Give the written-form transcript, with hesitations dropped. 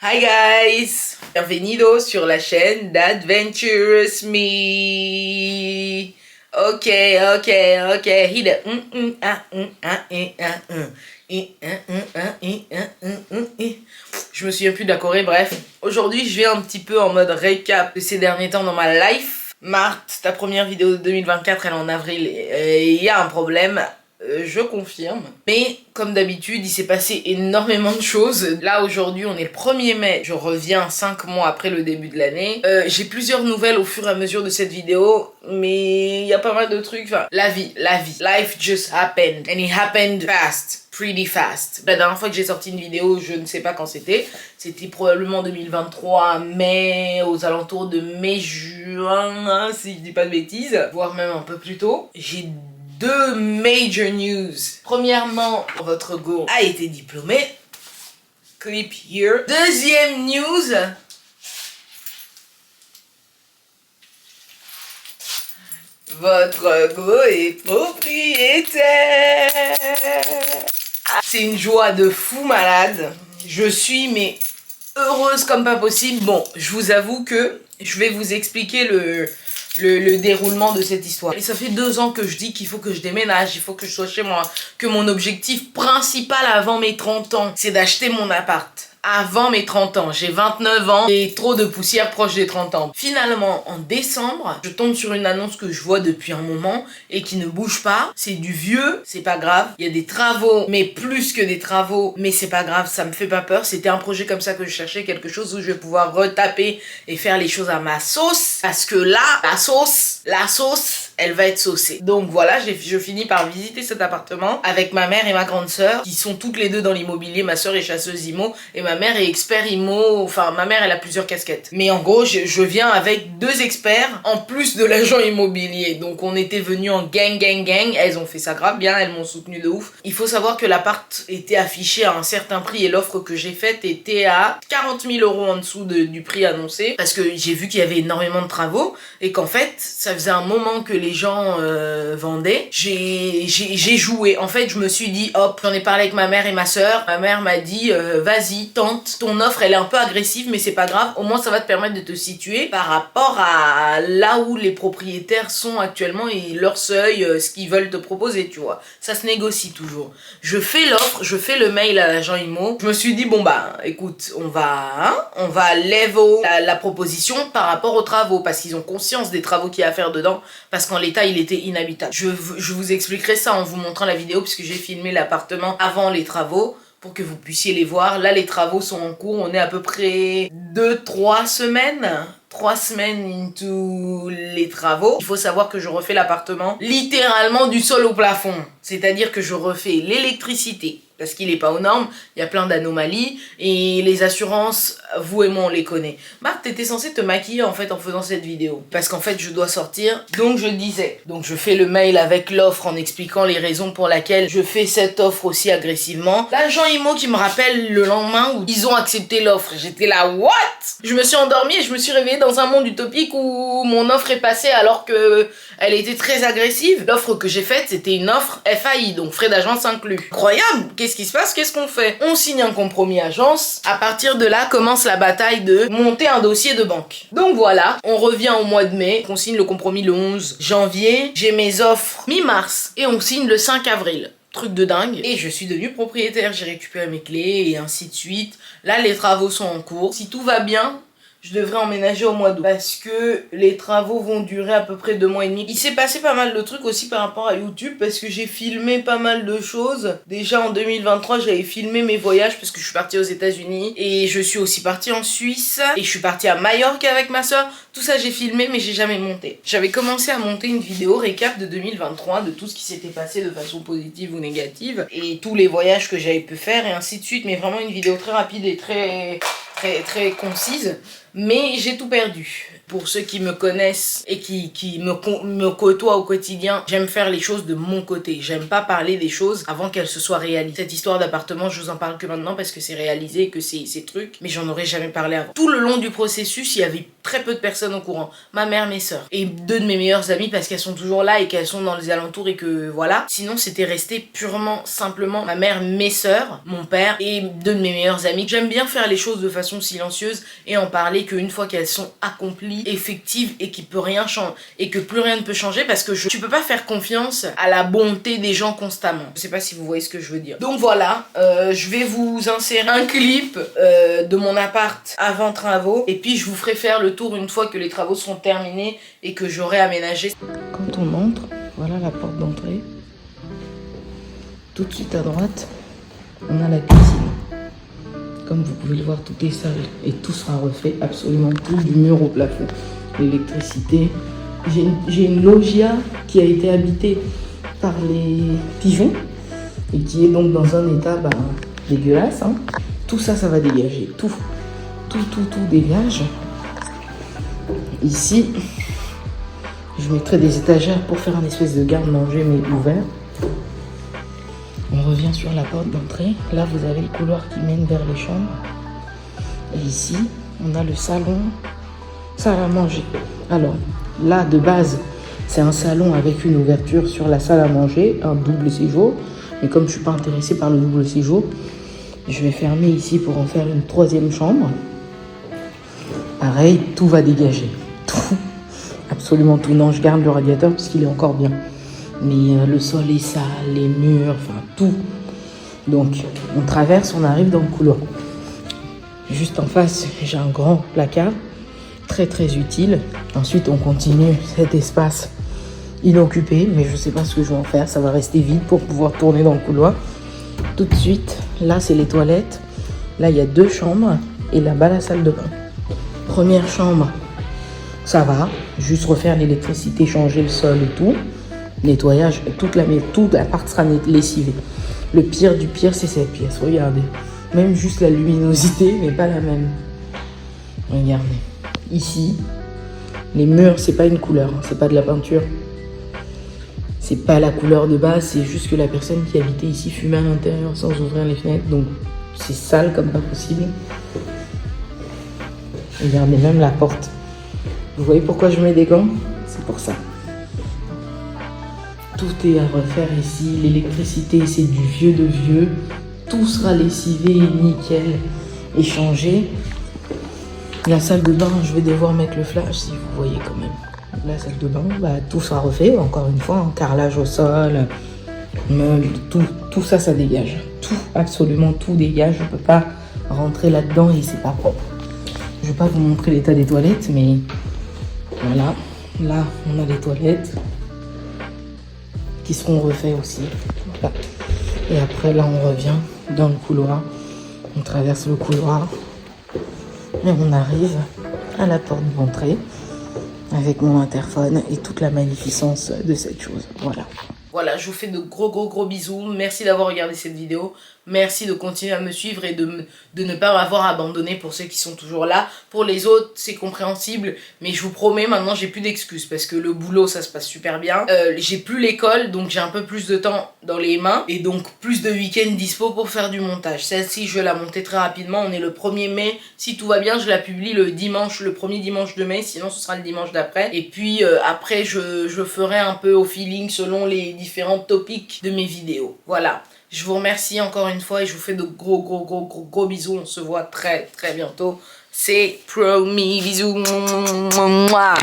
Hi guys! Bienvenido sur la chaîne d'Adventurous Me. Ok, hit it. Je me souviens plus de la choré, bref. Aujourd'hui, je vais un petit peu en mode récap de ces derniers temps dans ma life. Marthe, ta première vidéo de 2024, elle est en avril. Il y a un problème. Je confirme. Mais comme d'habitude, il s'est passé énormément de choses. Là, aujourd'hui, on est le 1er mai. Je reviens 5 mois après le début de l'année. J'ai plusieurs nouvelles au fur et à mesure de cette vidéo. Mais il y a pas mal de trucs. Enfin, la vie. Life just happened. And it happened fast. Pretty fast. La dernière fois que j'ai sorti une vidéo, je ne sais pas quand c'était. C'était probablement 2023, mai, aux alentours de mai-juin, si je dis pas de bêtises. Voire même un peu plus tôt. J'ai deux major news. Premièrement, votre go a été diplômé. Clip here. Deuxième news. Votre go est propriétaire. C'est une joie de fou malade. Je suis mais heureuse comme pas possible. Bon, je vous avoue que je vais vous expliquer le déroulement de cette histoire. Et ça fait 2 ans que je dis qu'il faut que je déménage, il faut que je sois chez moi, que mon objectif principal avant mes 30 ans, c'est d'acheter mon appart. Avant mes 30 ans, j'ai 29 ans et trop de poussière proche des 30 ans. Finalement, en décembre, je tombe sur une annonce que je vois depuis un moment et qui ne bouge pas. C'est du vieux, c'est pas grave. Il y a des travaux, mais plus que des travaux, mais c'est pas grave, ça me fait pas peur. C'était un projet comme ça que je cherchais, quelque chose où je vais pouvoir retaper et faire les choses à ma sauce. Parce que là, la sauce, elle va être saucée. Donc voilà, je finis par visiter cet appartement avec ma mère et ma grande sœur qui sont toutes les deux dans l'immobilier. Ma sœur est chasseuse IMO et ma mère est expert IMO. Enfin, ma mère, elle a plusieurs casquettes. Mais en gros, je viens avec 2 experts en plus de l'agent immobilier. Donc on était venus en gang. Elles ont fait ça grave bien, elles m'ont soutenu de ouf. Il faut savoir que l'appart était affiché à un certain prix et l'offre que j'ai faite était à 40 000 € en dessous du prix annoncé. Parce que j'ai vu qu'il y avait énormément de travaux et qu'en fait, ça faisait un moment que les gens vendaient. J'ai joué. En fait, je me suis dit, hop, j'en ai parlé avec ma mère et ma sœur. Ma mère m'a dit, vas-y, tente. Ton offre, elle est un peu agressive, mais c'est pas grave. Au moins, ça va te permettre de te situer par rapport à là où les propriétaires sont actuellement et leur seuil, ce qu'ils veulent te proposer, tu vois. Ça se négocie toujours. Je fais l'offre, je fais le mail à l'agent IMO. Je me suis dit, bon bah, écoute, on va level la proposition par rapport aux travaux, parce qu'ils ont conscience des travaux qu'il y a à faire dedans, parce qu'en l'état, il était inhabitable. Je vous expliquerai ça en vous montrant la vidéo, puisque j'ai filmé l'appartement avant les travaux, pour que vous puissiez les voir. Là, les travaux sont en cours, on est à peu près 2-3 semaines. 3 semaines into les travaux. Il faut savoir que je refais l'appartement littéralement du sol au plafond. C'est-à-dire que je refais l'électricité, parce qu'il n'est pas aux normes, il y a plein d'anomalies, et les assurances, vous et moi on les connaît. Marc, t'étais censée te maquiller en fait en faisant cette vidéo, parce qu'en fait je dois sortir, donc je disais. Donc je fais le mail avec l'offre en expliquant les raisons pour lesquelles je fais cette offre aussi agressivement. L'agent IMO qui me rappelle le lendemain où ils ont accepté l'offre, j'étais là, what? Je me suis endormie et je me suis réveillée dans un monde utopique où mon offre est passée alors que elle était très agressive. L'offre que j'ai faite, c'était une offre FAI, donc frais d'agence inclus. Incroyable! Qu'est-ce qui se passe? Qu'est-ce qu'on fait? On signe un compromis agence. À partir de là, commence la bataille de monter un dossier de banque. Donc voilà, on revient au mois de mai. On signe le compromis le 11 janvier. J'ai mes offres mi-mars et on signe le 5 avril. Truc de dingue. Et je suis devenue propriétaire. J'ai récupéré mes clés et ainsi de suite. Là, les travaux sont en cours. Si tout va bien, je devrais emménager au mois d'août. Parce que les travaux vont durer à peu près 2 mois et demi. Il s'est passé pas mal de trucs aussi par rapport à YouTube. Parce que j'ai filmé pas mal de choses. Déjà en 2023, j'avais filmé mes voyages. Parce que je suis partie aux États-Unis. Et je suis aussi partie en Suisse. Et je suis partie à Majorque avec ma soeur. Tout ça j'ai filmé mais j'ai jamais monté. J'avais commencé à monter une vidéo récap de 2023. De tout ce qui s'était passé de façon positive ou négative. Et tous les voyages que j'avais pu faire et ainsi de suite. Mais vraiment une vidéo très rapide et très concise. Mais j'ai tout perdu. Pour ceux qui me connaissent et qui me côtoient au quotidien, j'aime faire les choses de mon côté. J'aime pas parler des choses avant qu'elles se soient réalisées. Cette histoire d'appartement, je vous en parle que maintenant parce que c'est réalisé, que c'est trucs, mais j'en aurais jamais parlé avant. Tout le long du processus, il y avait très peu de personnes au courant. Ma mère, mes sœurs. Et 2 de mes meilleures amies parce qu'elles sont toujours là et qu'elles sont dans les alentours et que voilà. Sinon, c'était resté purement, simplement ma mère, mes sœurs, mon père et 2 de mes meilleures amies. J'aime bien faire les choses de façon silencieuse et en parler qu'une fois qu'elles sont accomplies, effectives et qu'il peut rien changer et que plus rien ne peut changer parce que tu peux pas faire confiance à la bonté des gens constamment. Je sais pas si vous voyez ce que je veux dire. Donc voilà, je vais vous insérer un clip de mon appart avant travaux et puis je vous ferai faire le tour une fois que les travaux seront terminés et que j'aurai aménagé. Quand on entre, voilà la porte d'entrée. Tout de suite à droite, on a la cuisine. Comme vous pouvez le voir, tout est sale et tout sera refait, absolument tout, du mur au plafond. L'électricité. J'ai une loggia qui a été habitée par les pigeons et qui est donc dans un état dégueulasse. Hein. Tout ça, ça va dégager. Tout dégage. Ici, je mettrai des étagères pour faire un espèce de garde-manger mais ouvert. On revient sur la porte d'entrée. Là, vous avez le couloir qui mène vers les chambres. Et ici, on a le salon, salle à manger. Alors, là, de base, c'est un salon avec une ouverture sur la salle à manger, un double séjour. Mais comme je ne suis pas intéressée par le double séjour, je vais fermer ici pour en faire une 3e chambre. Pareil, tout va dégager. Tout, absolument tout. Non, je garde le radiateur parce qu'il est encore bien. Mais le sol est sale, les murs, enfin tout. Donc, on traverse, on arrive dans le couloir. Juste en face, j'ai un grand placard, très très utile. Ensuite, on continue cet espace inoccupé, mais je ne sais pas ce que je vais en faire. Ça va rester vide pour pouvoir tourner dans le couloir. Tout de suite, là, c'est les toilettes. Là, il y a 2 chambres et là-bas, la salle de bain. Première chambre, ça va. Juste refaire l'électricité, changer le sol et tout. Nettoyage, toute l'appart sera lessivé. Le pire du pire, c'est cette pièce. Regardez. Même juste la luminosité n'est pas la même. Regardez. Ici, les murs, c'est pas une couleur. Hein, c'est pas de la peinture. C'est pas la couleur de base. C'est juste que la personne qui habitait ici fumait à l'intérieur sans ouvrir les fenêtres. Donc, c'est sale comme pas possible. Regardez même la porte. Vous voyez pourquoi je mets des gants? C'est pour ça. Tout est à refaire ici, l'électricité c'est du vieux de vieux, tout sera lessivé, nickel et changé. La salle de bain, je vais devoir mettre le flash si vous voyez quand même. La salle de bain, tout sera refait, encore une fois, carrelage au sol, meubles, tout ça, ça dégage. Tout, absolument tout dégage, je ne peux pas rentrer là-dedans et c'est pas propre. Je ne vais pas vous montrer l'état des toilettes, mais voilà, là on a les toilettes. Qui seront refaits aussi. Voilà. Et après, là, on revient dans le couloir. On traverse le couloir. Et on arrive à la porte d'entrée avec mon interphone et toute la magnificence de cette chose. Voilà. Voilà, je vous fais de gros bisous. Merci d'avoir regardé cette vidéo. Merci de continuer à me suivre et de ne pas m'avoir abandonné pour ceux qui sont toujours là. Pour les autres, c'est compréhensible. Mais je vous promets, maintenant, j'ai plus d'excuses. Parce que le boulot, ça se passe super bien. J'ai plus l'école, donc j'ai un peu plus de temps dans les mains. Et donc, plus de week-ends dispo pour faire du montage. Celle-ci, je vais la monter très rapidement. On est le 1er mai. Si tout va bien, je la publie le dimanche, le 1er dimanche de mai. Sinon, ce sera le dimanche d'après. Et puis, après, je ferai un peu au feeling selon les différents topics de mes vidéos. Voilà. Je vous remercie encore une fois et je vous fais de gros bisous. On se voit très bientôt. C'est promis. Bisous. Mouah.